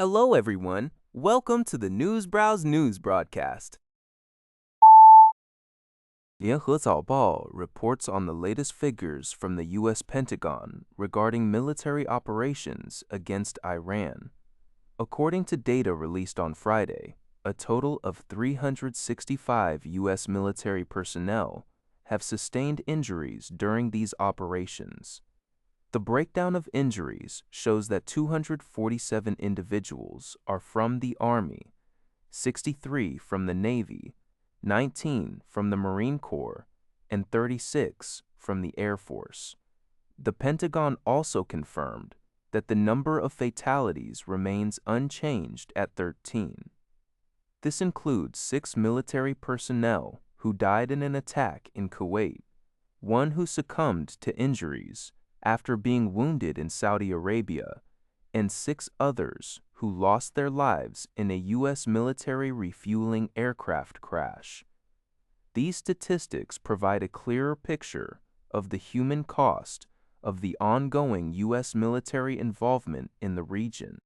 Hello, everyone. Welcome to the Newsbrowse News Broadcast. 联合早报 reports on the latest figures from the U.S. Pentagon regarding military operations against Iran. According to data released on Friday, a total of 365 U.S. military personnel have sustained injuries during these operations. The breakdown of injuries shows that 247 individuals are from the Army, 63 from the Navy, 19 from the Marine Corps, and 36 from the Air Force. The Pentagon also confirmed that the number of fatalities remains unchanged at 13. This includes 6 military personnel who died in an attack in Kuwait, 1 who succumbed to injuries after being wounded in Saudi Arabia, and 6 others who lost their lives in a U.S. military refueling aircraft crash. These statistics provide a clearer picture of the human cost of the ongoing U.S. military involvement in the region.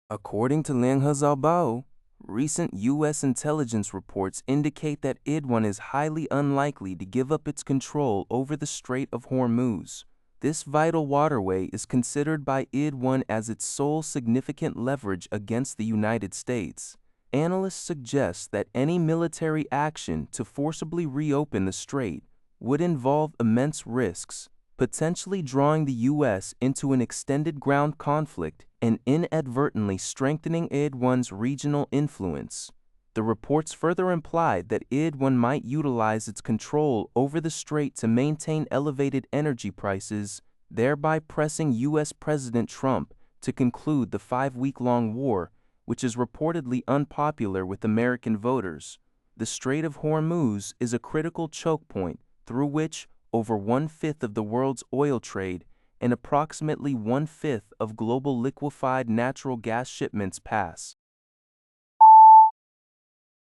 According to 联合早报, recent U.S. intelligence reports indicate that Iran is highly unlikely to give up its control over the Strait of Hormuz. This vital waterway is considered by Iran as its sole significant leverage against the United States. Analysts suggest that any military action to forcibly reopen the strait would involve immense risks, potentially drawing the U.S. into an extended ground conflict and inadvertently strengthening Iran's regional influence. The reports further implied that Iran might utilize its control over the strait to maintain elevated energy prices, thereby pressing U.S. President Trump to conclude the 5-week-long war, which is reportedly unpopular with American voters. The Strait of Hormuz is a critical choke point through which over 1/5 of the world's oil trade and approximately 1/5 of global liquefied natural gas shipments pass.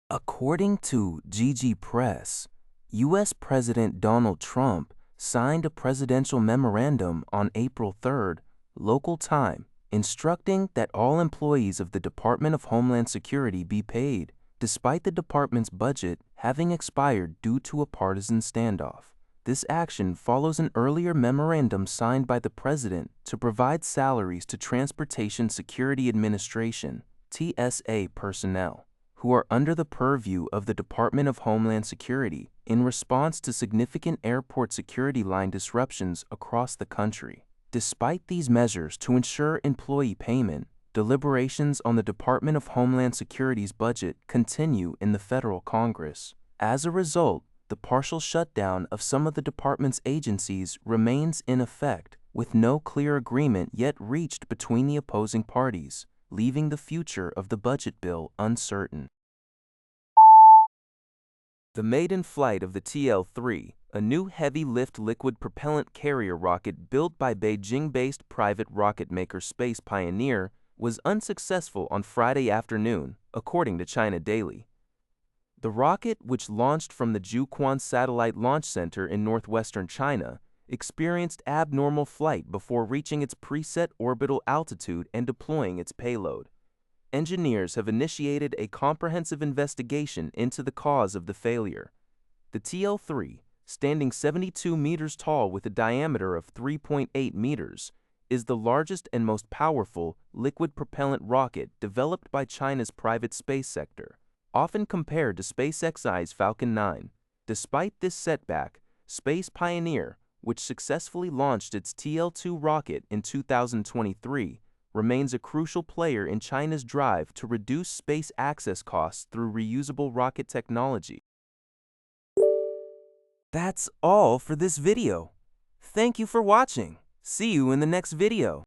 According to GG Press, U.S. President Donald Trump signed a presidential memorandum on April 3rd, local time, instructing that all employees of the Department of Homeland Security be paid, despite the department's budget having expired due to a partisan standoff. This action follows an earlier memorandum signed by the president to provide salaries to Transportation Security Administration (TSA) personnel, who are under the purview of the Department of Homeland Security in response to significant airport security line disruptions across the country. Despite these measures to ensure employee payment, deliberations on the Department of Homeland Security's budget continue in the federal Congress. As a result, the partial shutdown of some of the department's agencies remains in effect, with no clear agreement yet reached between the opposing parties, leaving the future of the budget bill uncertain. The maiden flight of the TL-3, a new heavy-lift liquid propellant carrier rocket built by Beijing-based private rocket maker Space Pioneer, was unsuccessful on Friday afternoon, according to China Daily. The rocket, which launched from the Jiuquan Satellite Launch Center in northwestern China, experienced abnormal flight before reaching its preset orbital altitude and deploying its payload. Engineers have initiated a comprehensive investigation into the cause of the failure. The TL-3, standing 72 meters tall with a diameter of 3.8 meters, is the largest and most powerful liquid propellant rocket developed by China's private space sector, often compared to SpaceX's Falcon 9. Despite this setback, Space Pioneer, which successfully launched its TL-2 rocket in 2023, remains a crucial player in China's drive to reduce space access costs through reusable rocket technology. That's all for this video. Thank you for watching. See you in the next video.